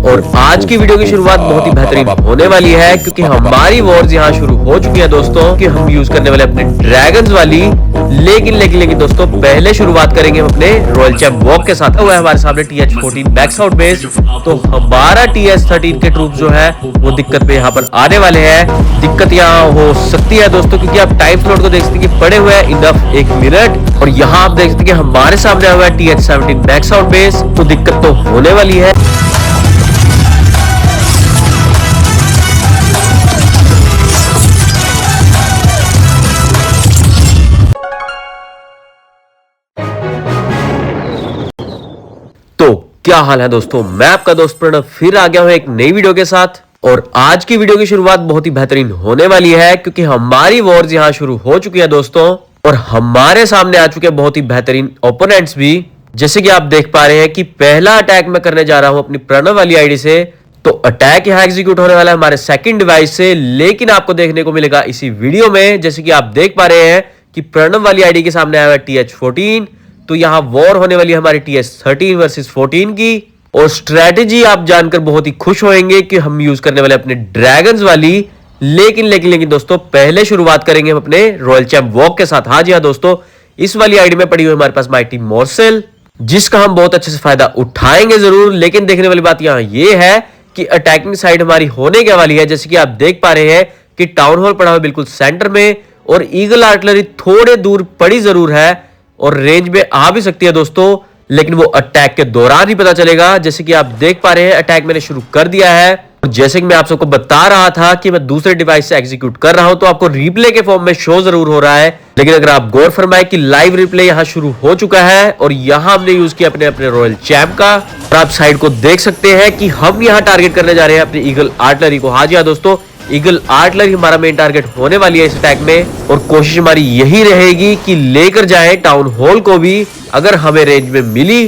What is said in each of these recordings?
और आज की वीडियो की शुरुआत बहुत ही बेहतरीन होने वाली है क्योंकि हमारी वॉर्स यहाँ शुरू हो चुकी है दोस्तों कि हम यूज करने वाले अपने ड्रैगन्स वाली। लेकिन दोस्तों पहले शुरुआत करेंगे हम अपने रॉयल चैंप वॉक के साथ। हुआ है हमारे सामने TH-14 मैक्स आउट बेस, तो हमारा TH-13 के ट्रूप जो है वो दिक्कत पे यहाँ पर आने वाले हैं। दिक्कत यहाँ हो सकती है दोस्तों क्योंकि आप टाइम स्लॉट को देख सकते हैं कि पड़े हुए हैं इनफ 1 मिनट, और यहाँ आप देख सकते हैं कि हमारे सामने हुआ है TH-17 मैक्स आउट बेस, तो दिक्कत तो होने वाली है। तो क्या हाल है दोस्तों, मैं आपका दोस्त प्रणव फिर आ गया हूं एक नई वीडियो के साथ। और आज की वीडियो की शुरुआत बहुत ही बेहतरीन होने वाली है क्योंकि हमारी वॉर्स यहां शुरू हो चुकी है दोस्तों, और हमारे सामने आ चुके हैं बहुत ही बेहतरीन ओपोनेंट्स भी। जैसे कि आप देख पा रहे हैं कि पहला अटैक मैं करने जा रहा हूं अपनी प्रणव वाली आईडी से। तो अटैक यहां एग्जीक्यूट होने वाला है हमारे सेकंड डिवाइस से, लेकिन आपको देखने को मिलेगा इसी वीडियो में। जैसे कि आप देख पा रहे हैं कि प्रणव वाली आईडी के सामने आया है TH-14, तो यहाँ वॉर होने वाली है हमारी TH-13 वर्सेस 14 की। और स्ट्रेटेजी आप जानकर बहुत ही खुश होंगे कि हम यूज करने वाले अपने ड्रैगन्स वाली। लेकिन दोस्तों पहले शुरुआत करेंगे हम अपने रॉयल चैंप वॉक के साथ। हाँ जी हाँ दोस्तों, इस वाली आईडी में पड़ी हुई हमारे पास माइटी मोर्सेल, जिसका हम बहुत अच्छे से फायदा उठाएंगे जरूर। लेकिन देखने वाली बात यहाँ ये है कि अटैकिंग साइड हमारी होने क्या वाली है। जैसे कि आप देख पा रहे हैं कि टाउन हॉल पड़ा हुआ बिल्कुल सेंटर में, और ईगल आर्टिलरी थोड़े दूर पड़ी जरूर है और रेंज में आ भी सकती है दोस्तों, लेकिन वो अटैक के दौरान ही पता चलेगा। जैसे कि आप देख पा रहे हैं अटैक मैंने शुरू कर दिया है, और जैसे कि मैं आप सबको बता रहा था कि मैं दूसरे डिवाइस से एग्जीक्यूट कर रहा हूं, तो आपको रिप्ले के फॉर्म में शो जरूर हो रहा है। लेकिन अगर आप गौर फरमाए कि लाइव रिप्ले यहां शुरू हो चुका है, और यहां हमने यूज किया अपने रॉयल चैंप का, और आप साइड को देख सकते हैं कि हम यहां टारगेट करने जा रहे हैं अपनी ईगल आर्टिलरी को। हाँ जी हाँ दोस्तों, ईगल आर्टिलरी हमारा मेन टारगेट होने वाली है इस अटैक में, और कोशिश हमारी यही रहेगी कि लेकर जाए टाउन हॉल को भी अगर हमें रेंज में मिली।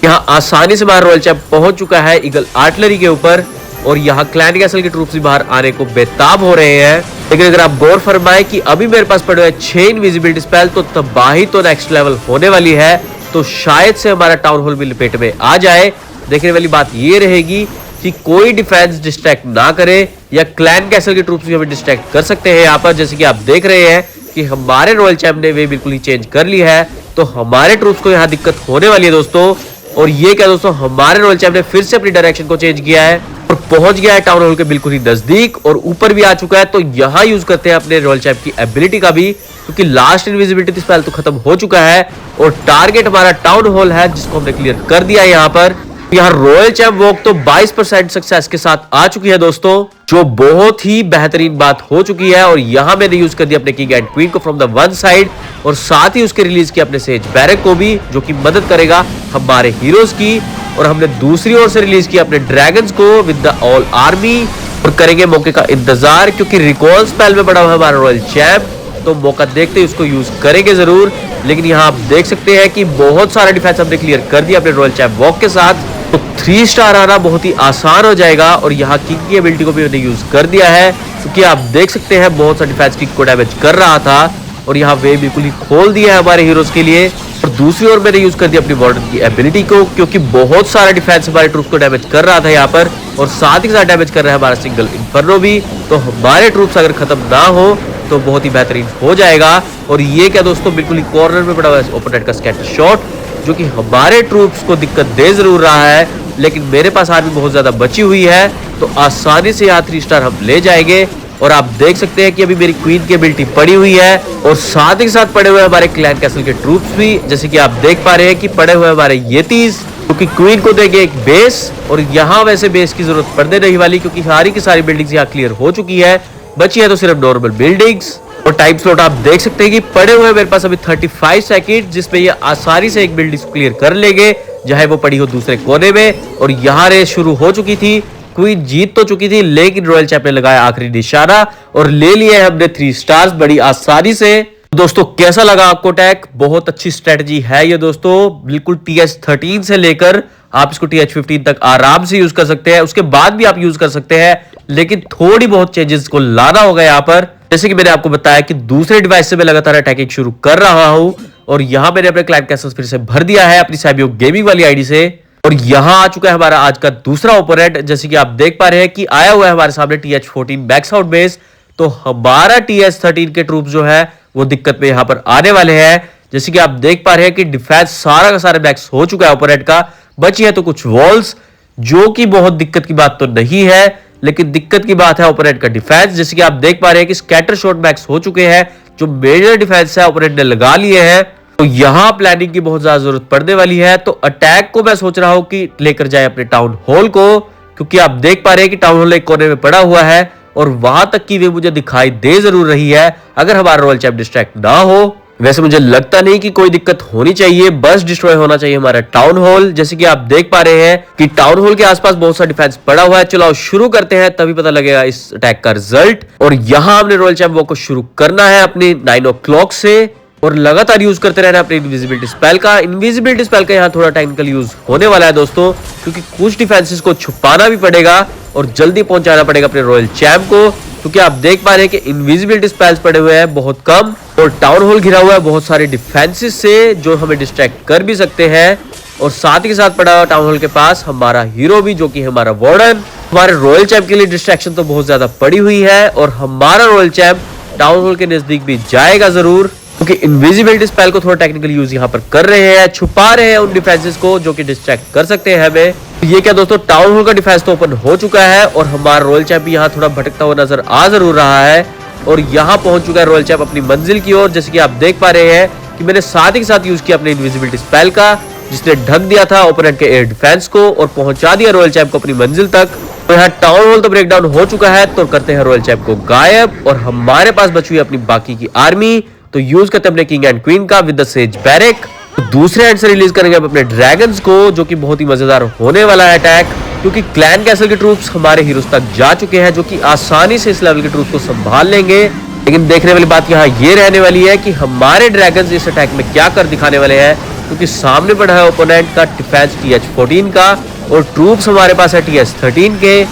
यहाँ आसानी से हमारा रॉयल चैंप पहुंच चुका है ईगल आर्टिलरी के ऊपर, और यहाँ क्लैन कैसल के ट्रूप्स भी बाहर आने को बेताब हो रहे हैं। लेकिन अगर आप गौर फरमाए कि अभी मेरे पास पड़े हुए 6 इनविजिबिलिटी स्पेल, तो तबाही तो नेक्स्ट लेवल होने वाली है। तो शायद से हमारा टाउन हॉल भी लपेट में आ जाए। देखने वाली बात ये रहेगी कि कोई डिफेंस डिस्ट्रैक्ट ना करे, या क्लैन कैसल के ट्रूप्स भी हमें डिस्ट्रैक्ट कर सकते हैं यहाँ पर। जैसे कि आप देख रहे हैं कि हमारे रॉयल चैंप ने वे बिल्कुल ही चेंज कर ली है, तो हमारे ट्रूप्स को यहाँ दिक्कत होने वाली है दोस्तों। और ये क्या दोस्तों, हमारे रॉयल चैंप ने फिर से अपनी डायरेक्शन को चेंज किया है और पहुंच गया है टाउन हॉल के बिल्कुल ही नजदीक, और ऊपर भी आ चुका है। तो यहाँ यूज करते हैं अपने रॉयल चैंप की एबिलिटी का भी, क्योंकि लास्ट इनविजिबिलिटी स्पेल तो खत्म हो चुका है, और टारगेट हमारा टाउन हॉल है जिसको हमने क्लियर कर दिया है यहाँ पर। यहाँ रॉयल चैंप वॉक तो 22% सक्सेस के साथ आ चुकी है दोस्तों, जो बहुत ही बेहतरीन बात हो चुकी है। और यहाँ मैंने यूज कर दिया अपने किंग एंड क्वीन को फ्रॉम द वन साइड, और साथ ही उसके रिलीज किया अपने सेज बैरक को भी, जो कि मदद करेगा हमारे हीरोज की। और हमने दूसरी ओर से रिलीज किया अपने ड्रैगन्स को विद द ऑल आर्मी, और करेंगे मौके का इंतजार क्योंकि रिकॉल स्पेल में पड़ा हुआ है हमारा रॉयल चैंप, तो मौका देखते ही उसको यूज करेंगे जरूर। लेकिन यहाँ आप देख सकते हैं कि बहुत सारा डिफेंस हमने क्लियर कर दिया अपने रॉयल चैंप वॉक के साथ, तो 3 स्टार आना बहुत ही आसान हो जाएगा। और यहाँ किंग की एबिलिटी को भी मैंने यूज कर दिया है, क्योंकि आप देख सकते हैं बहुत सा डिफेंस किंग को डैमेज कर रहा था, और यहाँ वे बिल्कुल ही खोल दिया है हमारे हीरोज के लिए। और दूसरी ओर मैंने यूज कर दिया अपनी वार्डन की एबिलिटी को, क्योंकि बहुत सारा डिफेंस हमारे ट्रूप्स को डैमेज कर रहा था यहाँ पर, और साथ ही साथ डैमेज कर रहा है हमारा सिंगल इन्फर्नो भी। तो हमारे ट्रूप्स अगर खत्म ना हो तो बहुत ही बेहतरीन हो जाएगा। और ये क्या दोस्तों, बिल्कुल ही कॉर्नर में पड़ा हुआ है ओपोनेंट का स्कैटर शॉट, जो कि हमारे ट्रूप्स को दिक्कत दे जरूर रहा है, लेकिन मेरे पास आर्मी बहुत ज्यादा बची हुई है, तो आसानी से यहाँ 3 स्टार हम ले जाएंगे। और आप देख सकते हैं कि अभी मेरी क्वीन की एबिलिटी पड़ी हुई है, और साथ ही साथ पड़े हुए हमारे क्लैन कैसल के ट्रूप्स भी। जैसे कि आप देख पा रहे हैं कि पड़े हुए हमारे येतीज, क्योंकि क्वीन को देंगे एक बेस, और यहाँ वैसे बेस की जरूरत पड़ने नहीं वाली क्योंकि सारी की सारी बिल्डिंग्स यहाँ क्लियर हो चुकी है। बची है तो सिर्फ नॉर्मल बिल्डिंग्स। और टाइम स्लॉट आप देख सकते हैं कि पड़े हुए मेरे पास अभी 35 सेकंड, जिसमें ये आसानी से एक बिल्डिंग क्लियर कर लेंगे, चाहे वो पड़ी हो दूसरे कोने में। और यहाँ रेस शुरू हो चुकी थी, क्वीन जीत तो चुकी थी, लेकिन रॉयल चैंप ने लगाया आखिरी निशाना और ले लिया हमने 3 स्टार्स बड़ी आसानी से। दोस्तों कैसा लगा आपको अटैक? बहुत अच्छी स्ट्रेटजी है ये दोस्तों, बिल्कुल TH-13 से लेकर आप इसको TH-15 तक आराम से यूज कर सकते हैं, उसके बाद भी आप यूज कर सकते हैं, लेकिन थोड़ी बहुत चेंजेस को लाना होगा यहाँ पर। जैसे कि मैंने आपको बताया कि दूसरे डिवाइस से मैं लगातार अटैकिंग शुरू कर रहा हूं, और यहां मैंने अपने क्लाइंट कैसल फिर से भर दिया है अपनी साइबियो गेमिंग वाली आईडी से। और यहाँ आ चुका है हमारा आज का दूसरा ओपोनेंट। जैसे कि आप देख पा रहे हैं कि आया हुआ है हमारे सामने TH-14 बैक्स आउट बेस। तो हमारा TH-13 के ट्रूप जो है वो दिक्कत में यहाँ पर आने वाले हैं। जैसे कि आप देख पा रहे हैं कि डिफेंस सारा का सारा बैक्स हो चुका है ओपोनेंट का, बची है तो कुछ वॉल्स, जो कि बहुत दिक्कत की बात तो नहीं है, लेकिन दिक्कत की बात है ओपोनेंट का डिफेंस। जैसे कि आप देख पा रहे हैं कि स्कैटर शॉट बैक्स हो चुके हैं, जो मेजर डिफेंस है ओपोनेंट ने लगा लिए हैं। तो यहां प्लानिंग की बहुत ज्यादा जरूरत पड़ने वाली है। तो अटैक को मैं सोच रहा हूं कि लेकर जाए अपने टाउन हॉल को, क्योंकि आप देख पा रहे हैं कि टाउन हॉल एक कोने में पड़ा हुआ है और वहां तक की वे मुझे दिखाई दे जरूर रही है, अगर हमारा रॉयल चैंप डिस्ट्रैक्ट ना हो। वैसे मुझे लगता नहीं कि कोई दिक्कत होनी चाहिए, बस डिस्ट्रॉय होना चाहिए हमारा टाउन हॉल। जैसे कि आप देख पा रहे हैं कि टाउन हॉल के आसपास बहुत सा डिफेंस पड़ा हुआ है। चलो शुरू करते हैं, तभी पता लगेगा इस अटैक का रिजल्ट। और यहां हमने रॉयल चैंप वॉक को शुरू करना है अपनी 9 o'clock से और लगातार यूज करते रहना अपनी इनविजिबिलिटी स्पेल का। इनविजिबिलिटी स्पेल का यहाँ थोड़ा टेक्निकल यूज होने वाला है दोस्तों, क्योंकि कुछ डिफेंसेस को छुपाना भी पड़ेगा और जल्दी पहुंचाना पड़ेगा अपने रॉयल चैंप को, क्योंकि आप देख पा रहे हैं कि इनविजिबिलिटी स्पेल्स पड़े हुए हैं बहुत कम और टाउन हॉल घिरा हुआ है बहुत सारे डिफेंसेस से, जो हमें डिस्ट्रैक्ट कर भी सकते हैं। और साथ ही के साथ पड़ा हुआ टाउन हॉल के पास हमारा हीरो भी, जो कि हमारा वार्डन। हमारे रॉयल चैंप के लिए डिस्ट्रैक्शन तो बहुत ज्यादा पड़ी हुई है और हमारा रॉयल चैंप टाउन हॉल के नजदीक भी जाएगा जरूर, क्योंकि इनविजिबिलिटी स्पेल को थोड़ा टेक्निकल यूज यहाँ पर कर रहे हैं, छुपा रहे हैं उन डिफेंसेस को जो कि डिस्ट्रैक्ट कर सकते हैं हमें। ये क्या दोस्तों, टाउन हॉल का डिफेंस तो ओपन हो चुका है और हमारा रॉयल चैंप भी यहाँ थोड़ा भटकता हुआ नजर आ जरूर रहा है और यहाँ पहुंच चुका है रॉयल चैंप अपनी मंजिल की ओर। जैसे कि आप देख पा रहे हैं कि मैंने साथ ही के साथ यूज किया अपने इनविजिबिलिटी स्पेल का, जिसने ढक दिया था ओपोनेंट के एयर डिफेंस को और पहुंचा दिया रॉयल चैंप को अपनी मंजिल तक। तो यहाँ टाउन हॉल तो ब्रेकडाउन हो चुका है, तो करते हैं रॉयल चैंप को गायब और हमारे पास बची हुई अपनी बाकी की आर्मी। तो यूज करते हैं अपने किंग एंड क्वीन का विद द सेज बैरिक। तो दूसरे एंड से रिलीज करेंगे अपने ड्रैगन्स को, जो कि बहुत ही मजेदार होने वाला है अटैक, क्योंकि क्लैन कैसल के ट्रूप्स हमारे हीरोज तक जा चुके हैं, जो कि आसानी से इस लेवल के ट्रूप्स को संभाल लेंगे। लेकिन देखने वाली बात यहाँ ये रहने वाली है कि हमारे ड्रैगन्स इस अटैक में क्या कर दिखाने वाले हैं, क्योंकि सामने पड़ा है ओपोनेंट का डिफेंस TH-14 का और ट्रूप्स हमारे पास है TH-13 के।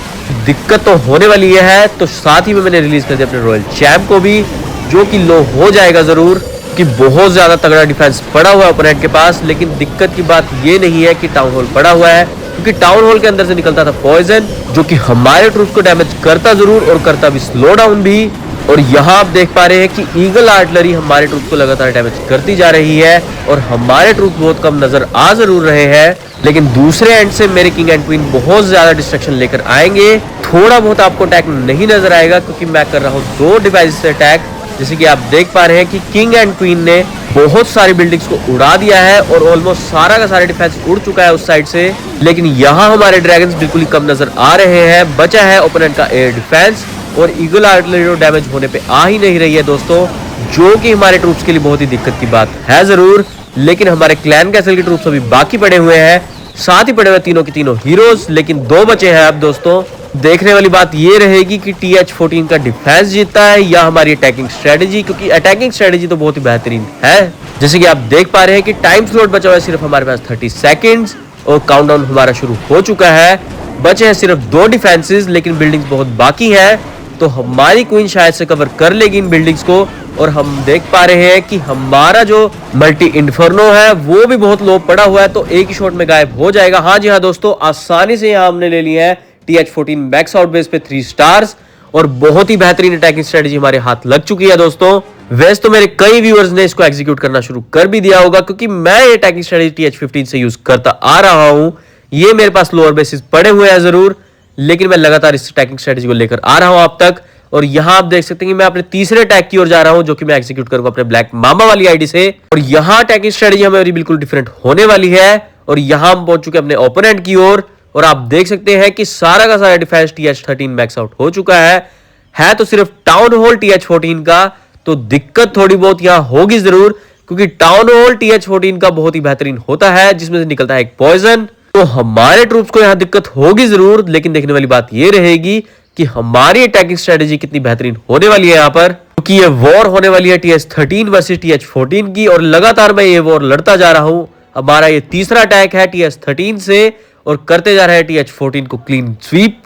दिक्कत तो होने वाली है। तो साथ ही में मैंने रिलीज कर दिया अपने रॉयल चैंप को भी, जो कि लो हो जाएगा जरूर, कि बहुत ज्यादा तगड़ा डिफेंस पड़ा हुआ है ओपोनेंट के पास। लेकिन दिक्कत की बात ये नहीं है कि टाउन हॉल पड़ा हुआ है, क्योंकि टाउन हॉल के अंदर से निकलता था पॉइजन, जो कि हमारे ट्रूप्स को डैमेज करता जरूर और करता भी स्लो डाउन भी। और यहाँ आप देख पा रहे हैं कि ईगल आर्टिलरी हमारे ट्रूप्स को लगातार डैमेज करती जा रही है और हमारे ट्रूप्स बहुत कम नजर आ जरूर रहे हैं। लेकिन दूसरे एंड से मेरे किंग एंड क्वीन बहुत ज्यादा डिस्ट्रक्शन लेकर आएंगे। थोड़ा बहुत आपको अटैक नहीं नजर आएगा, क्योंकि मैं कर रहा हूँ 2 डिवाइस से अटैक। जैसे कि आप देख पा रहे हैं कि किंग एंड क्वीन ने बहुत सारी बिल्डिंग्स को उड़ा दिया है और ऑलमोस्ट सारा का सारा डिफेंस उड़ चुका है उस साइड से। लेकिन यहाँ हमारे ड्रैगन्स बिल्कुल ही कम नजर आ रहे हैं। बचा है ओपोनेंट का एयर डिफेंस और ईगल आर्टिलरी डैमेज होने पे आ ही नहीं रही है दोस्तों, जो कि हमारे ट्रूप्स के लिए बहुत ही दिक्कत की बात है जरूर। लेकिन हमारे क्लैन कैसल के ट्रूप्स अभी बाकी पड़े हुए हैं, साथ ही पड़े हुए तीनों के तीनों हीरोज, लेकिन 2 बचे हैं अब दोस्तों। देखने वाली बात ये रहेगी कि TH-14 का डिफेंस जीतता है या हमारी अटैकिंग स्ट्रेटेजी, क्योंकि अटैकिंग स्ट्रेटेजी तो बहुत ही बेहतरीन है। जैसे कि आप देख पा रहे हैं कि टाइम स्लॉट बचा हुआ है सिर्फ हमारे पास 30 सेकंड्स और काउंटडाउन हमारा शुरू हो चुका है। बचे हैं सिर्फ 2 डिफेंसेस, लेकिन बिल्डिंग्स बहुत बाकी है। तो हमारी क्वीन शायद से कवर कर लेगी इन बिल्डिंग्स को। और हम देख पा रहे हैं कि हमारा जो मल्टी इन्फर्नो है वो भी बहुत लो पड़ा हुआ है, तो एक ही शॉट में गायब हो जाएगा। हाँ जी हाँ दोस्तों, आसानी से यहाँ हमने ले लिया है TH-14 मैक्स आउट बेस पे 3 स्टार्स और बहुत ही बेहतरीन अटैकिंग स्ट्रेटेजी हमारे हाथ लग चुकी है दोस्तों। वैसे तो मेरे कई व्यूअर्स ने इसको एग्जीक्यूट करना शुरू कर भी दिया होगा, क्योंकि मैं ये अटैकिंग स्ट्रेटेजी TH-15 से यूज करता आ रहा हूं। ये मेरे पास लोअर बेसिस पड़े हुए हैं जरूर, लेकिन मैं लगातार इस अटैकिंग स्ट्रेटेजी को लेकर आ रहा हूं अब तक। और यहां आप देख सकते हैं कि मैं अपने तीसरे अटैक की ओर जा रहा हूं, जो कि मैं एग्जीक्यूट करूंगा अपने ब्लैक मामा वाली आईडी से। और यहां अटैकिंग स्ट्रेटेजी हमारी बिल्कुल डिफरेंट होने वाली है और यहां हम पहुंच चुके हैं अपने ओपोनेंट की ओर। और आप देख सकते हैं कि सारा का सारा डिफेंस TH-13 मैक्स आउट हो चुका है तो सिर्फ टाउन हॉल TH-14 का। तो दिक्कत थोड़ी बहुत यहां होगी जरूर, क्योंकि टाउन हॉल TH-14 का बहुत ही बेहतरीन होता है, जिसमें से निकलता है एक पॉइजन। तो हमारे ट्रूप्स को यहां दिक्कत होगी जरूर, लेकिन देखने वाली बात यह रहेगी कि हमारी अटैकिंग स्ट्रेटेजी कितनी बेहतरीन होने वाली है यहाँ पर, क्योंकि ये वॉर होने वाली है TH-13 वर्सेस TH-14 की। और लगातार मैं ये वॉर लड़ता जा रहा हूं। हमारा ये तीसरा अटैक है TH-13 से और करते जा रहे हैं TH-14 को क्लीन स्वीप।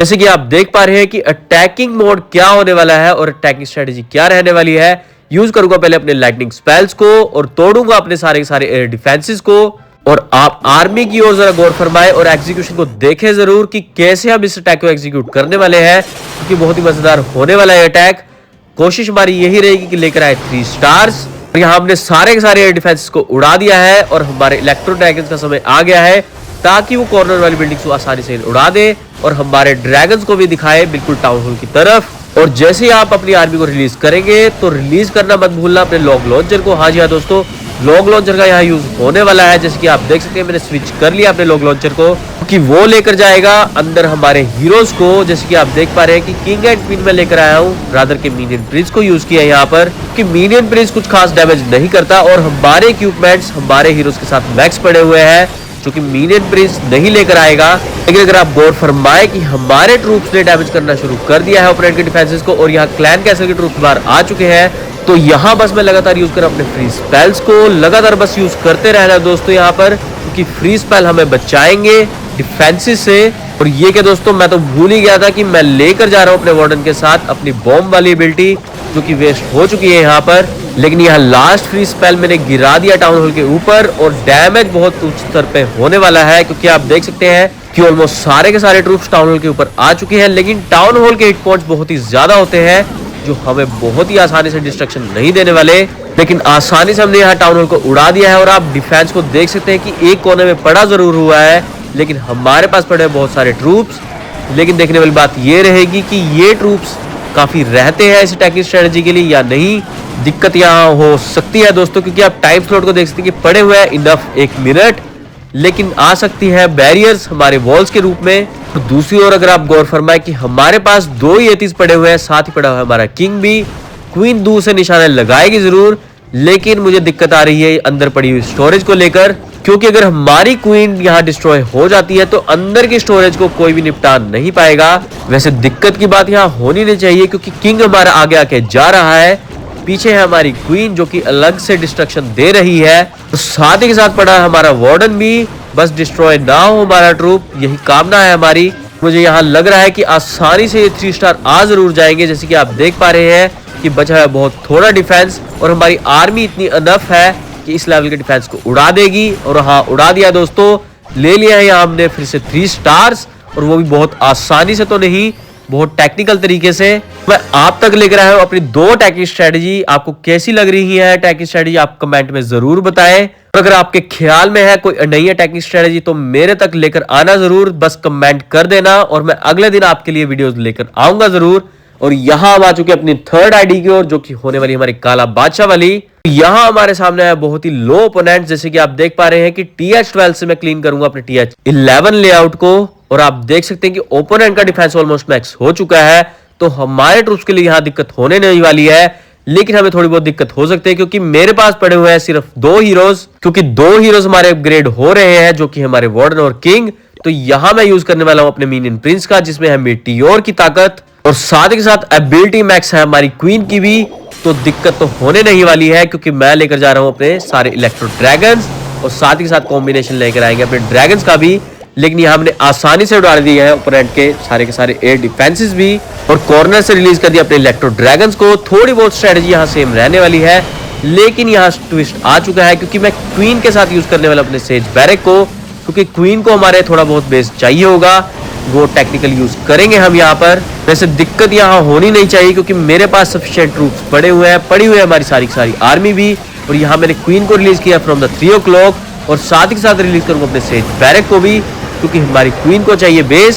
जैसे कि आप देख पा रहे हैं कि अटैकिंग मोड क्या होने वाला है और अटैकिंग स्ट्रेटेजी क्या रहने वाली है। यूज करूंगा पहले अपने लाइटनिंग स्पेल्स को और तोड़ूंगा अपने सारे के सारे एयर डिफेंसेस को। और आप आर्मी की ओर जरा गौर फरमाए और एग्जीक्यूशन को देखें जरूर कि कैसे हम इस अटैक को एग्जीक्यूट करने वाले हैं, क्योंकि बहुत ही मजेदार होने वाला है अटैक। कोशिश हमारी यही रहेगी कि लेकर आए 3 स्टार्स। और यहाँ हमने सारे के सारे एयर डिफेंस को उड़ा दिया है और हमारे इलेक्ट्रो ड्रैगन्स का समय आ गया है ताकि वो कॉर्नर वाली बिल्डिंग्स को आसानी से उड़ा दे और हमारे ड्रैगन्स को भी दिखाए बिल्कुल टाउन हॉल की तरफ। और जैसे ही आप अपनी आर्मी को रिलीज करेंगे तो रिलीज करना मत भूलना अपने लॉन्ग लॉन्चर को। हाँ जी हाँ दोस्तों, लॉन्ग लॉन्चर का यहाँ यूज होने वाला है। जैसे कि आप देख सकते हैं मैंने स्विच कर लिया अपने लॉन्ग लॉन्चर को, क्योंकि वो लेकर जाएगा अंदर हमारे हीरोज को। जैसे कि आप देख पा रहे हैं कि किंग एंड क्वीन में लेकर आया हूँ, रादर के मीनियन प्रिंस को यूज किया यहाँ पर, कि मीनियन प्रिंस कुछ खास डैमेज नहीं करता और हमारे इक्विपमेंट्स हमारे हीरोज के साथ मैक्स पड़े हुए हैं, जो कि मीनियन प्रिंस नहीं लेकर आएगा। लेकिन अगर आप गौर फरमाए कि हमारे ट्रूप्स ने डैमेज करना शुरू कर दिया है ओपोनेंट के डिफेंसेस को और यहाँ क्लैन कैसल के ट्रूप्स बाहर आ चुके हैं, तो यहाँ बस मैं लगातार यूज कर अपने फ्री स्पेल्स को लगातार बस यूज करते रहना दोस्तों यहाँ पर, क्योंकि फ्री स्पेल हमें बचाएंगे डिफेंसेस से। और ये क्या दोस्तों, मैं तो भूल ही गया था कि मैं लेकर जा रहा हूँ अपने वार्डन के साथ अपनी बॉम्ब वाली एबिलिटी, जो कि वेस्ट हो चुकी है यहाँ पर। लेकिन यहाँ लास्ट फ्री स्पेल मैंने गिरा दिया टाउन हॉल के ऊपर और डैमेज बहुत उच्च स्तर पे होने वाला है, क्योंकि आप देख सकते हैं कि ऑलमोस्ट सारे के सारे ट्रूप्स टाउन हॉल के ऊपर आ चुके हैं। लेकिन टाउन हॉल के हिट पॉइंट्स बहुत ही ज्यादा होते हैं, जो हमें बहुत ही आसानी से डिस्ट्रक्शन नहीं देने वाले। लेकिन आसानी से हमने यहाँ टाउन हॉल को उड़ा दिया है और आप डिफेंस को देख सकते हैं कि एक कोने में पड़ा जरूर हुआ है, लेकिन हमारे पास पड़े बहुत सारे ट्रूप्स। लेकिन देखने वाली बात ये रहेगी कि ये ट्रूप्स काफी रहते हैं इस अटैकिंग स्ट्रेटजी के लिए या नहीं। दिक्कत यहाँ हो सकती है दोस्तों, क्योंकि आप टाइम स्लॉट को देख सकते हैं कि पड़े हुए हैं इनफ 1 मिनट, लेकिन आ सकती है बैरियर्स हमारे वॉल्स के रूप में। तो दूसरी ओर अगर आप गौर फरमाए कि हमारे पास 2 ही एथीज पड़े हुए हैं, साथ ही पड़ा हुआ है हमारा किंग भी। क्वीन दूर से निशाना लगाएगी जरूर, लेकिन मुझे दिक्कत आ रही है अंदर पड़ी हुई स्टोरेज को लेकर, क्योंकि अगर हमारी क्वीन यहाँ डिस्ट्रॉय हो जाती है तो अंदर की स्टोरेज को कोई भी निपटा नहीं पाएगा। वैसे दिक्कत की बात यहाँ होनी नहीं चाहिए, क्योंकि किंग हमारा आगे आके जा रहा है, पीछे है हमारी क्वीन जो कि अलग से डिस्ट्रक्शन दे रही है। तो साथ ही के साथ पड़ा हमारा वार्डन भी, बस डिस्ट्रॉय ना हो हमारा ट्रूप, यही कामना है हमारी। मुझे यहाँ लग रहा है कि आसानी से ये 3 स्टार आ जरूर जाएंगे। जैसे कि आप देख पा रहे हैं कि बचा है बहुत थोड़ा डिफेंस और हमारी आर्मी इतनी अनफ है कि इस लेवल के डिफेंस को उड़ा देगी। और हाँ, उड़ा दिया दोस्तों, ले लिया है यहाँ हमने फिर से 3 स्टार्स, और वो भी बहुत आसानी से तो नहीं, बहुत टेक्निकल तरीके से। मैं आप तक लेकर आया हूं अपनी 2 अटैकिंग स्ट्रेटजी। आपको कैसी लग रही है अटैकिंग स्ट्रेटजी, आप कमेंट में जरूर बताएं। और अगर आपके ख्याल में है कोई नई अटैकिंग स्ट्रेटजी तो मेरे तक लेकर आना जरूर, बस कमेंट कर देना और मैं अगले दिन आपके लिए वीडियोस लेकर आऊंगा जरूर। और यहाँ हम आ चुके अपनी 3rd आईडी की ओर, जो कि होने वाली हमारी काला बादशाह वाली। यहाँ हमारे सामने है बहुत ही लो ओपोनेंट। जैसे कि आप देख पा रहे हैं कि TH12 से मैं क्लीन करूंगा अपने TH11 लेआउट को, और आप देख सकते हैं कि ओपोनेंट का डिफेंस ऑलमोस्ट मैक्स हो चुका है। तो हमारे ट्रूप्स के लिए यहाँ दिक्कत होने नहीं वाली है, लेकिन हमें थोड़ी बहुत दिक्कत हो सकती है, क्योंकि मेरे पास पड़े हुए हैं सिर्फ 2 हीरोज, क्योंकि 2 हीरोज हमारे अपग्रेड हो रहे हैं, जो कि हमारे वार्डन और किंग। तो यहाँ मैं यूज करने वाला हूँ अपने मीनियन प्रिंस का, जिसमें है मीटियोर की ताकत, और साथ ही साथ एबिलिटी मैक्स है हमारी क्वीन की भी। तो दिक्कत तो होने नहीं वाली है, क्योंकि मैं लेकर जा रहा हूँ अपने सारे इलेक्ट्रो ड्रैगन्स, और साथ ही साथ कॉम्बिनेशन लेकर आएंगे अपने ड्रैगन्स का भी। लेकिन यहाँ हमने आसानी से उड़ा दिया है ओपोनेंट के सारे एयर डिफेंसेस भी, और कॉर्नर से रिलीज कर दिया अपने इलेक्ट्रो ड्रैगन्स को। थोड़ी बहुत स्ट्रेटजी यहाँ सेम रहने वाली है, लेकिन यहाँ ट्विस्ट आ चुका है, क्योंकि मैं क्वीन के साथ यूज करने वाला अपने सेज बैरक को, क्योंकि क्वीन को हमारे थोड़ा बहुत बेस चाहिए होगा, वो टेक्निकल यूज करेंगे हम यहाँ पर। वैसे दिक्कत यहाँ होनी नहीं चाहिए, क्योंकि मेरे पास सफिशिएंट ट्रूप्स पड़ी हुए हैं हमारी सारी आर्मी भी। और यहाँ मैंने क्वीन को रिलीज किया फ्रॉम द 3 o'clock, और साथ ही साथ रिलीज करूंगा अपने सेज बैरक को भी, क्योंकि हमारी क्वीन को चाहिए बेस।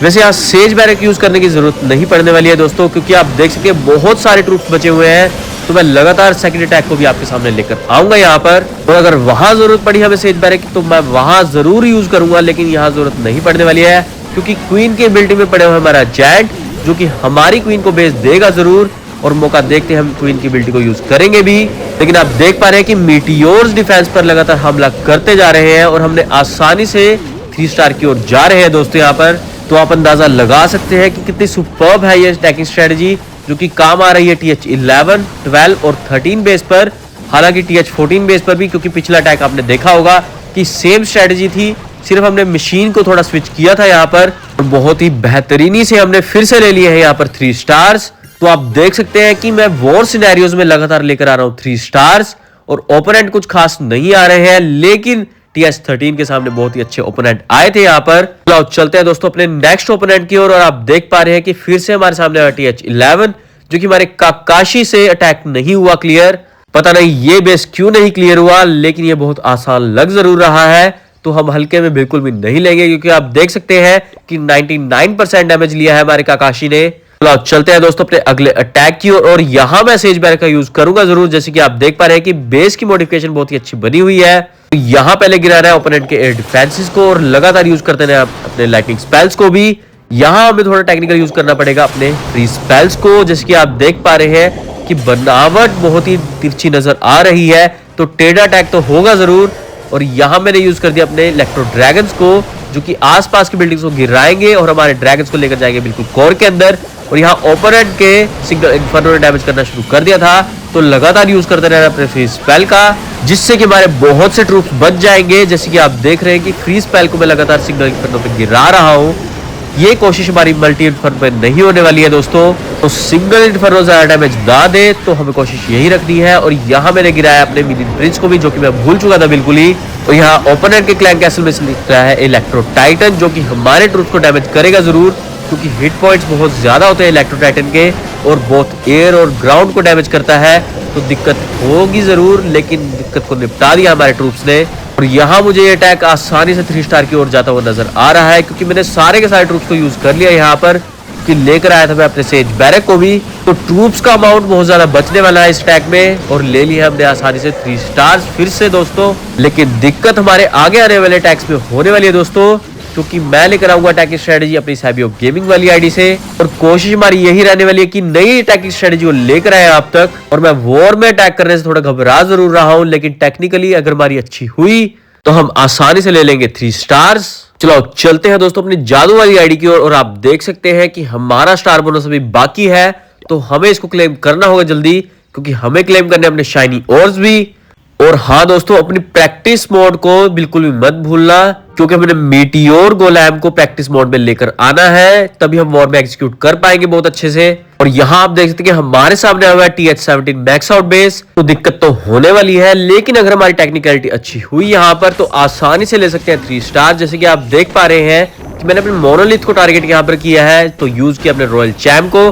वैसे यहाँ सेज बैरक यूज करने की जरूरत नहीं पड़ने वाली है दोस्तों, क्योंकि आप देख सकते हैं बहुत सारे ट्रूप्स बचे हुए हैं। तो मैं लगातार सेकंड अटैक को भी आपके सामने लेकर आऊंगा यहाँ पर, और अगर वहां जरूरत पड़ी हमें सेज बैरक की तो मैं वहां जरूर यूज करूंगा, लेकिन यहाँ जरूरत नहीं पड़ने वाली है, क्योंकि क्वीन के बिल्डिंग में पड़े हुए हमारा जैंट, जो कि हमारी क्वीन को बेस देगा जरूर, और मौका देखते हम क्वीन की बिल्डिंग को यूज करेंगे भी। लेकिन आप देख पा रहे हैं कि मीटियोर्स डिफेंस पर लगातार हमला करते जा रहे हैं, और हमने आसानी से 3 स्टार की ओर जा रहे हैं दोस्तों यहाँ पर। तो आप अंदाजा लगा सकते हैं कि कितनी सुपर्ब है ये अटैकिंग स्ट्रेटजी, जो कि काम आ रही है TH11, 12 और 13 बेस पर, हालांकि TH14 बेस पर भी, क्योंकि पिछला अटैक आपने देखा होगा कि सेम स्ट्रेटजी थी, सिर्फ हमने मशीन को थोड़ा स्विच किया था यहाँ पर, और बहुत ही बेहतरीनी से हमने फिर से ले लिए हैं यहाँ पर 3 स्टार्स। तो आप देख सकते हैं कि मैं वॉर सिनेरियोज में लगातार लेकर आ रहा हूँ 3 स्टार्स, और ओपोनेंट कुछ खास नहीं आ रहे हैं, लेकिन TH13 के सामने बहुत ही अच्छे ओपोनेंट आए थे यहाँ पर। चलो चलते हैं दोस्तों अपने नेक्स्ट ओपोनेंट की ओर, और आप देख पा रहे हैं कि फिर से हमारे सामने आया TH11, जो कि हमारे काकाशी से अटैक नहीं हुआ क्लियर। पता नहीं ये बेस क्यों नहीं क्लियर हुआ, लेकिन ये बहुत आसान लग जरूर रहा है, तो हम हल्के में बिल्कुल भी नहीं लेंगे, क्योंकि आप देख सकते हैं कि 99% डैमेज लिया है हमारे काकाशी ने। चलो चलते हैं दोस्तों अपने अगले अटैक की ओर, और यहाँ मैं सेज बैरक का यूज करूंगा जरूर। जैसे कि आप देख पा रहे हैं कि बेस की मॉडिफिकेशन बहुत ही अच्छी बनी हुई है। तो यहाँ पहले गिराना है ओपोनेंट के एयर डिफेंसेस को, और लगातार यूज करते हैं अपने लाइटनिंग स्पेल्स को भी। यहाँ हमें थोड़ा टेक्निकल यूज करना पड़ेगा अपने फ्री स्पेल्स को। जैसे कि आप देख पा रहे हैं कि बनावट बहुत ही तिरछी नजर आ रही है, तो टेढ़ा अटैक तो होगा जरूर। और यहाँ मैंने यूज कर दिया अपने इलेक्ट्रो ड्रैगन्स को, जो कि आसपास की बिल्डिंग्स को गिराएंगे और हमारे ड्रैगन्स को लेकर जाएंगे बिल्कुल कोर के अंदर। और यहाँ ओपोनेंट के सिंगल इन्फर्नो ने डैमेज करना शुरू कर दिया था, तो लगातार यूज करते रहना अपने फ्री स्पेल का, जिससे कि हमारे बहुत से ट्रूप्स बच जाएंगे। जैसे कि आप देख रहे हैं कि फ्री स्पेल को मैं लगातार सिंगल इन्फर्नो पे गिरा रहा हूँ। ये कोशिश हमारी मल्टी इन्फर्नो पे नहीं होने वाली है दोस्तों, तो सिंगल इन्फर्नो ज्यादा डैमेज ना दे, तो हमें कोशिश यही रखनी है। और यहाँ मैंने गिराया अपने मिनी प्रिंस को भी, जो कि मैं भूल चुका था बिल्कुल ही। और यहाँ ओपोनेंट के क्लैन कैसल में लिख रहा है इलेक्ट्रो टाइटन, जो कि हमारे ट्रूप्स को डैमेज करेगा जरूर, क्योंकि हिट पॉइंट्स बहुत ज्यादा होते हैं इलेक्ट्रो टाइटन के, और बहुत एयर और ग्राउंड को डैमेज करता है, तो दिक्कत होगी जरूर। लेकिन दिक्कत को निपटा दिया हमारे ट्रूप्स ने। और यहाँ मुझे ये अटैक आसानी से 3 स्टार की ओर जाता हुआ नजर आ रहा है, क्योंकि मैंने सारे के सारे ट्रूप्स को यूज कर लिया यहाँ पर, कि लेकर आया था मैं अपने सेज बैरक को भी। तो ट्रूप्स का अमाउंट बहुत ज्यादा बचने वाला है इस अटैक में, और ले लिया हमने आसानी से 3 स्टार्स फिर से दोस्तों। लेकिन दिक्कत हमारे आगे आने वाले अटैक्स में होने वाली है दोस्तों, क्योंकि मैं लेकर आऊंगा अटैकिंग स्ट्रेटेजी अपनी साबियो गेमिंग वाली आईडी से, और कोशिश हमारी यही रहने वाली है कि नई अटैकिंग स्ट्रेटेजी को लेकर आए आप तक। और मैं वॉर में अटैक करने से थोड़ा घबरा जरूर रहा हूं, लेकिन टेक्निकली अगर हमारी अच्छी हुई तो हम आसानी से ले लेंगे 3 स्टार्स। चलो चलते हैं दोस्तों अपनी जादू वाली आईडी की ओर, और आप देख सकते हैं कि हमारा स्टार बोनस अभी बाकी है, तो हमें इसको क्लेम करना होगा जल्दी, क्योंकि हमें क्लेम करने अपने शाइनी ओर्स भी। और हाँ दोस्तों, अपनी प्रैक्टिस मोड को बिल्कुल भी मत भूलना, क्योंकि हमने मीटियोर गोलैम को प्रैक्टिस मोड में लेकर आना है, तभी हम वॉर में एग्जीक्यूट कर पाएंगे बहुत अच्छे से। और यहाँ आप देख सकते हैं कि हमारे सामने आया हुआ है TH17 मैक्स आउट बेस, तो दिक्कत तो होने वाली है, लेकिन अगर हमारी टेक्निकलिटी अच्छी हुई यहाँ पर, तो आसानी से ले सकते हैं 3 स्टार। जैसे कि आप देख पा रहे हैं कि मैंने अपने मोनोलिथ को टारगेट यहाँ पर किया है, तो यूज किया अपने रॉयल चैम्प को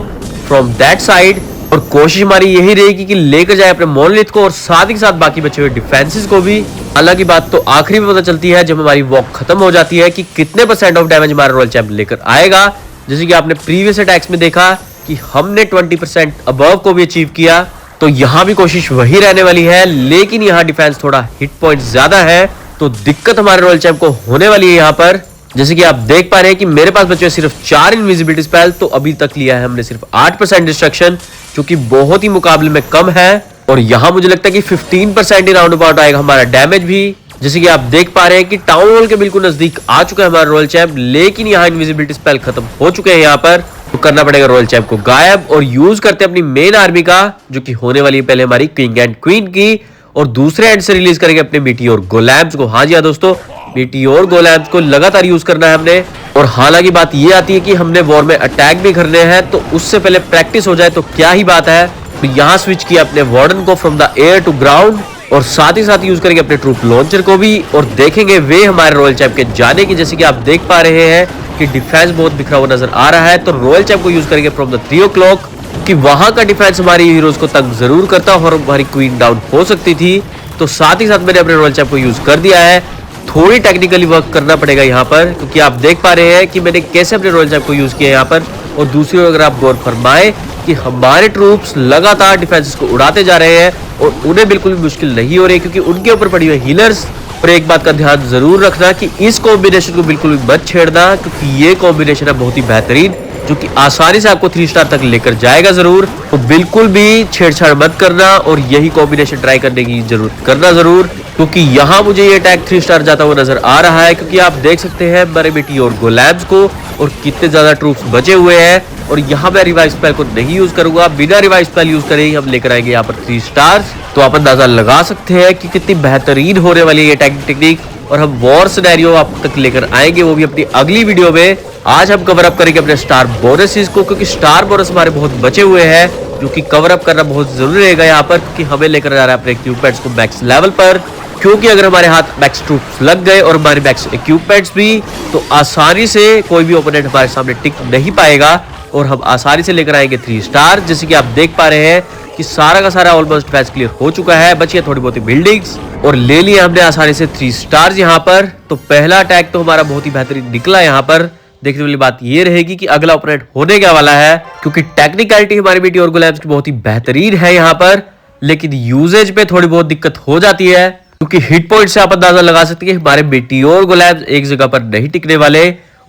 फ्रॉम दैट साइड, और कोशिश हमारी यही रहेगी कि लेकर जाए अपने मोनोलिथ को, और साथ ही साथ बाकी बचे हुए डिफेंसेस को भी। हालांकि बात तो आखिरी में पता चलती है जब हमारी वॉक खत्म हो जाती है, कि कितने % ऑफ डैमेज हमारा रॉयल चैम्प लेकर आएगा। जैसे कि आपने प्रीवियस अटैक्स में देखा कि हमने 20% अबव को भी अचीव किया, तो यहाँ भी कोशिश वही रहने वाली है। लेकिन यहाँ डिफेंस थोड़ा हिट पॉइंट ज्यादा है, तो दिक्कत हमारे रॉयल चैम्प को होने वाली है यहाँ पर। जैसे कि आप देख पा रहे हैं कि मेरे पास बचे सिर्फ 4 इनविजिबिलिटी स्पेल, तो अभी तक लिया है हमने सिर्फ 8% डिस्ट्रक्शन, जो कि बहुत ही मुकाबले में कम है। और यहाँ मुझे लगता है कि 15% ही राउंड अबाउट आएगा हमारा डैमेज भी। जैसे कि आप देख पा रहे हैं कि टाउन हॉल के बिल्कुल नजदीक आ चुका है हमारा रॉयल चैम्प, लेकिन यहाँ इनविजिबिलिटी स्पेल खत्म हो चुके हैं यहाँ पर, तो करना पड़ेगा रॉयल चैम्प को गायब, और यूज करते हैं अपनी मेन आर्मी का, जो कि होने वाली है पहले हमारी किंग एंड क्वीन की, और दूसरे एंड से रिलीज करेंगे अपने मीटियोर गोलैम्स को। हाँ जी हाँ दोस्तों, मीटियोर गोलैम्स को लगातार यूज करना है हमने। और हालांकि बात ये आती है कि हमने वॉर में अटैक भी करने हैं, तो उससे पहले प्रैक्टिस हो जाए तो क्या ही बात है। तो यहाँ स्विच किया अपने वार्डन को from the air to ground, और साथ ही साथ यूज करेंगे अपने ट्रूप लॉन्चर को भी, और देखेंगे वे हमारे रॉयल चैम्प के जाने की। जैसे कि आप देख पा रहे हैं कि डिफेंस बहुत बिखरा हुआ नजर आ रहा है, तो रॉयल चैम्प को यूज करेंगे फ्रॉम द 3 o'clock, कि वहां का डिफेंस हमारी हीरोज को तंग जरूर करता और हमारी क्वीन डाउन हो सकती थी। तो साथ ही साथ मैंने अपने रॉयल चैम्प को यूज कर दिया है। थोड़ी टेक्निकली वर्क करना पड़ेगा यहाँ पर, क्योंकि आप देख पा रहे हैं कि मैंने कैसे अपने रॉयल चैम्प को यूज किया यहाँ पर। और दूसरी ओर अगर आप गौर फरमाए कि हमारे ट्रूप्स लगातार डिफेंसेस को उड़ाते जा रहे हैं, और उन्हें बिल्कुल भी मुश्किल नहीं हो रही, क्योंकि उनके ऊपर पड़ी हुई हीलर्स। और एक बात का ध्यान जरूर रखना कि इस कॉम्बिनेशन को बिल्कुल भी मत छेड़ना, क्योंकि ये कॉम्बिनेशन है बहुत ही बेहतरीन, जो कि आसानी से आपको 3 स्टार तक लेकर जाएगा जरूर। तो बिल्कुल भी छेड़छाड़ मत करना, और यही कॉम्बिनेशन ट्राई करने की जरूरत करना जरूर, क्योंकि यहाँ मुझे ये अटैक 3 स्टार जाता हुआ नजर आ रहा है। क्योंकि आप देख सकते हैं हमारे मीटियोर गोलैम्स को, और कितने ज्यादा ट्रूप्स बचे हुए हैं। और यहाँ मैं रिवाइव स्पेल को नहीं यूज करूंगा, बिना रिवाइव स्पेल यूज करे ही हम लेकर आएंगे यहाँ पर 3 स्टार्स। तो आप अंदाजा लगा सकते हैं कि कितनी बेहतरीन होने वाली है ये अटैकिंग टेक्निक, और हम वॉर सिनेरियो आप तक लेकर आएंगे, वो भी अपनी अगली वीडियो में। आज हम कवर अप करेंगे अपने स्टार बोनसेस को, क्योंकि स्टार बोनस हमारे बहुत बचे हुए हैं, जो कि कवर अप करना बहुत जरूरी रहेगा यहाँ पर, क्योंकि हमें लेकर जा रहा है अपने इक्विपमेंट्स को मैक्स लेवल पर। क्योंकि अगर हमारे हाथ मैक्स ट्रूप्स लग गए और हमारे मैक्स इक्विपमेंट्स भी, तो आसानी से कोई भी ओपोनेंट हमारे सामने टिक नहीं पाएगा और हम आसानी से लेकर आएंगे 3 स्टार। जैसे कि आप देख पा रहे हैं कि सारा का सारा ऑलमोस्ट मैच क्लियर हो चुका है, बची है थोड़ी बहुत बिल्डिंग्स और ले लिया हमने आसानी से 3 स्टार्स यहाँ पर। तो पहला अटैक तो हमारा बहुत ही बेहतरीन निकला यहाँ पर। देखने वाली बात ये रहेगी कि अगला ओपोनेंट होने क्या वाला है, क्योंकि टेक्निकलिटी हमारी मीटियोर गोलेम्स की बहुत ही बेहतरीन है यहाँ पर, लेकिन यूजेज पे थोड़ी बहुत दिक्कत हो जाती है, क्योंकि हिट पॉइंट से आप अंदाजा लगा सकते हैं हमारे मीटियोर गोलेम्स एक जगह पर नहीं टिकने वाले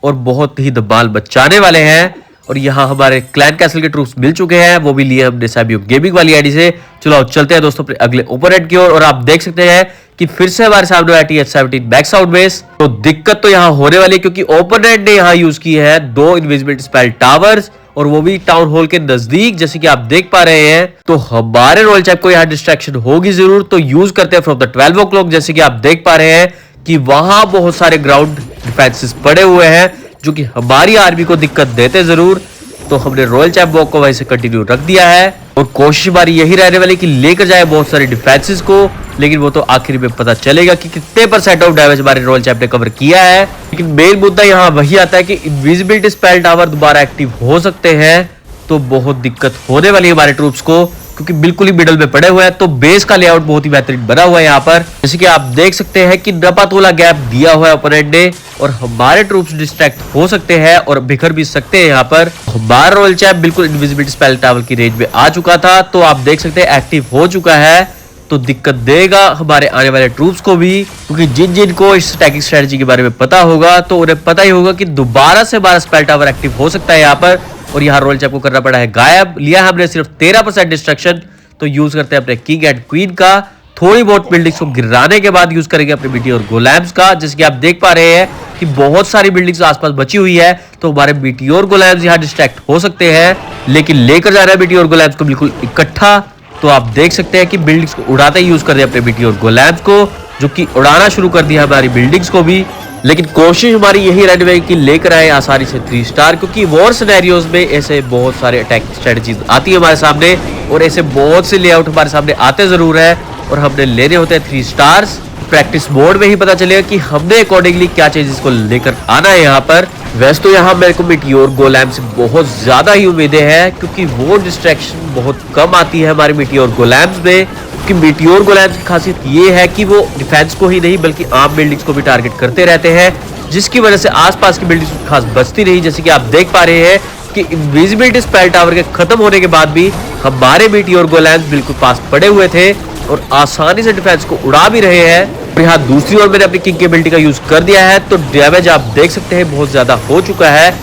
और बहुत ही धमाल बचाने वाले हैं। और यहाँ हमारे क्लैन कैसल के ट्रूप्स मिल चुके हैं, वो भी लिए हमने साबियो गेमिंग वाली आईडी से। चलो चलते हैं दोस्तों अपने अगले ओपोनेंट की ओर। और आप देख सकते हैं कि फिर से हमारे सामने है TH-17 मैक्स आउट बेस। तो दिक्कत तो यहाँ होने वाली है, क्योंकि ओपोनेंट ने यहाँ यूज की है 2 इनविजिबिलिटी स्पेल टावर्स और वो भी टाउन हॉल के नजदीक, जैसे कि आप देख पा रहे हैं। तो हमारे रॉयल चैप को यहाँ डिस्ट्रैक्शन होगी जरूर, तो यूज करते हैं फ्रॉम द 12 o'clock। जैसे कि आप देख पा रहे हैं कि वहां बहुत सारे ग्राउंड डिफेंसेस पड़े हुए हैं जो कि हमारी आर्मी को दिक्कत देते जरूर। तो हमने रॉयल चैप वॉक को वहीं से कंटिन्यू रख दिया है और कोशिश हमारी यही रहने वाली कि लेकर जाए बहुत सारे डिफेंसेस को, लेकिन वो तो आखिर में पता चलेगा कि कितने % ऑफ डैमेज हमारे रॉयल चैप ने कवर किया है। लेकिन मेन मुद्दा यहाँ वही आता है कि इनविजिबिलिटी स्पेल टावर दोबारा एक्टिव हो सकते हैं, तो बहुत दिक्कत होने वाली है हमारे ट्रूप्स को, क्योंकि बिल्कुल ही मिडल में पड़े हुए हैं। तो बेस का लेआउट बहुत ही बेहतरीन बना हुआ है यहाँ पर, जैसे कि आप देख सकते हैं कि नपातोला गैप दिया हुआ है ओपोनेंट ने और हमारे ट्रूप्स डिस्ट्रैक्ट हो सकते हैं और बिखर भी सकते हैं यहाँ पर। हमारा रॉयल चैप बिल्कुल इनविजिबिलिटी स्पेल टावर की रेंज में आ चुका था, तो आप देख सकते हैं एक्टिव हो चुका है। तो दिक्कत देगा हमारे आने वाले ट्रूप्स को भी, क्योंकि जिन जिन को इस अटैकिंग स्ट्रेटजी के बारे में पता होगा तो उन्हें पता ही होगा कि दोबारा से 12 स्पेल टावर एक्टिव हो सकता है यहाँ पर। और यहाँ रॉयल चैप को करना पड़ा है गायब। लिया हमने सिर्फ 13% डिस्ट्रक्शन, तो यूज करते हैं अपने किंग एंड क्वीन का। थोड़ी बहुत बिल्डिंग्स को गिराने के बाद यूज करेंगे अपने मीटियोर गोलेम्स का। जैसे कि आप देख पा रहे हैं कि बहुत सारी बिल्डिंग्स आसपास बची हुई है, तो हमारे मीटियोर गोलेम्स यहाँ डिस्ट्रैक्ट हो सकते हैं, लेकिन लेकर जा रहे हैं मीटियोर गोलेम्स को बिल्कुल इकट्ठा। तो आप देख सकते हैं कि बिल्डिंग्स को उड़ाते ही यूज कर दिया अपने मीटियोर गोलेम्स को, जो कि उड़ाना शुरू कर दिया हमारी बिल्डिंग्स को भी। लेकिन कोशिश हमारी यही रहने वाली कि लेकर आए आसानी से 3 स्टार, क्योंकि वॉर सिनेरियोज में ऐसे बहुत सारे अटैक स्ट्रेटजीज आती है हमारे सामने और ऐसे बहुत से लेआउट हमारे सामने आते जरूर है और हमने लेने होते हैं 3 स्टार्स। प्रैक्टिस मोड में ही पता चलेगा कि हमने अकॉर्डिंगली क्या चेंजेस को लेकर आना है यहाँ पर। वैसे तो यहाँ मेरे को मीटियोर गोलेम्स से बहुत ज्यादा ही उम्मीदें हैं, क्योंकि वो डिस्ट्रैक्शन बहुत कम आती है हमारे मीटियोर गोलेम्स में। कि मीटियोर गोलेम्स की खासियत ये है कि वो डिफेंस को ही नहीं बल्कि आम बिल्डिंग्स को भी टारगेट करते रहते हैं, जिसकी वजह से आसपास की बिल्डिंग्स खास बचती नहीं। जैसे कि आप देख पा रहे हैं कि इनविजिबिलिटी स्पेल टावर के खत्म होने के बाद भी हमारे मीटियोर गोलेम्स बिल्कुल पास पड़े हुए थे और आसानी से डिफेंस को उड़ा भी रहे हैं। और यहाँ दूसरी ओर मैंने अपनी किंग की एबिलिटी का यूज कर दिया है, तो डैमेज आप देख सकते हैं बहुत ज्यादा हो चुका है,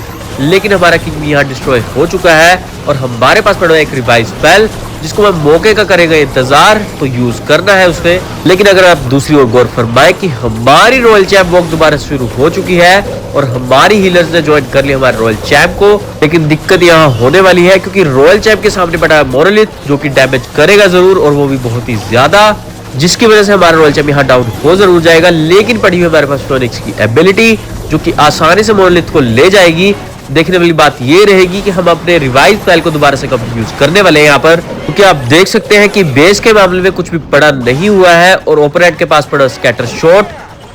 लेकिन हमारा किंग यहाँ डिस्ट्रॉय हो चुका है और हमारे पास पड़ा है एक रिवाइव स्पेल, जिसको मैं मौके का करेगा इंतजार, तो यूज करना है उसने। लेकिन अगर आप दूसरी ओर गौर फरमाए कि हमारी रॉयल चैप वॉक दोबारा शुरू हो चुकी है और हमारी हीलर्स ने ज्वाइन कर लिया हमारे रॉयल चैप को, लेकिन दिक्कत यहाँ होने वाली है क्योंकि रॉयल चैप के सामने पड़ा है मोनोलिथ, जो कि डैमेज करेगा जरूर और वो भी बहुत ही ज्यादा, जिसकी वजह से हमारा रॉयल चैप यहाँ डाउन हो जरूर जाएगा। लेकिन पड़ी हुई हमारे पास फिनिक्स की एबिलिटी, जो कि आसानी से मोनोलिथ को ले जाएगी। देखने वाली बात ये रहेगी कि हम अपने रिवाइव स्पेल को दोबारा से कब यूज करने वाले हैं यहाँ पर, क्योंकि आप देख सकते हैं कि बेस के मामले में कुछ भी पड़ा नहीं हुआ है और ओपोनेंट के पास पड़ा स्कैटर शॉट,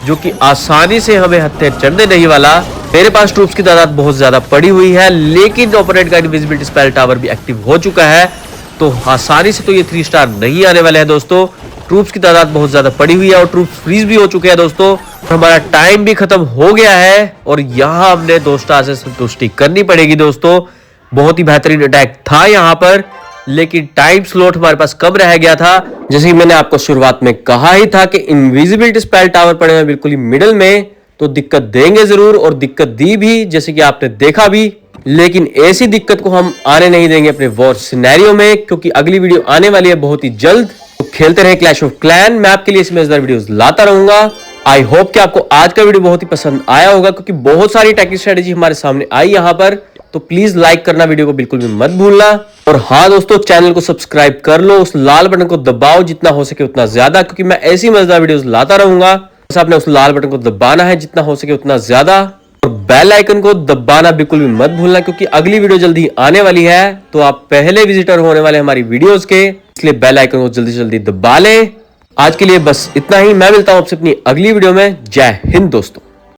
जो कि आसानी से हमें हत्थे चढ़ने नहीं वाला। मेरे पास ट्रूप्स की तादाद बहुत ज्यादा पड़ी हुई है, लेकिन ओपोनेंट का इनविजिबिलिटी स्पेल टावर भी एक्टिव हो चुका है, तो आसानी से तो ये 3 स्टार नहीं आने वाले हैं दोस्तों। ट्रूप्स की तादाद बहुत ज्यादा पड़ी हुई है और ट्रूप्स फ्रीज भी हो चुके हैं दोस्तों। हमारा टाइम भी खत्म हो गया है और यहाँ हमने 2 स्टार से संतुष्टि करनी पड़ेगी दोस्तों। बहुत ही बेहतरीन अटैक था यहाँ पर, लेकिन टाइम स्लॉट हमारे पास कम रह गया था। जैसे कि मैंने आपको शुरुआत में कहा ही था कि इनविजिबिलिटी स्पेल टावर पड़े हुए बिल्कुल ही मिडल में, तो दिक्कत देंगे जरूर और दिक्कत दी भी, जैसे कि आपने देखा भी। लेकिन ऐसी दिक्कत को हम आने नहीं देंगे अपने वॉर सिनेरियो में, क्योंकि अगली वीडियो आने वाली है बहुत ही जल्द। तो खेलते रहे क्लैश ऑफ क्लैन। मैं आपके लिए इसमें मजेदार वीडियोस लाता रहूंगा। आई होप कि आपको आज का वीडियो बहुत ही पसंद आया होगा, क्योंकि बहुत सारी टेक्निक स्ट्रेटेजी हमारे सामने आई यहाँ पर। तो प्लीज लाइक करना वीडियो को बिल्कुल भी मत भूलना। और हाँ दोस्तों, चैनल को सब्सक्राइब कर लो, उस लाल बटन को दबाओ जितना हो सके उतना ज्यादा, क्योंकि मैं ऐसी मजेदार वीडियोस लाता रहूंगा। बस आपने उस लाल बटन को दबाना है जितना हो सके उतना ज्यादा, और बेल आइकन को दबाना बिल्कुल भी मत भूलना, क्योंकि अगली वीडियो जल्दी आने वाली है। तो आप पहले विजिटर होने वाले हमारी वीडियोस के, इसलिए बेल आइकन को जल्दी से जल्दी दबा लें। आज के लिए बस इतना ही। मैं मिलता हूं आपसे अपनी अगली वीडियो में। जय हिंद दोस्तों।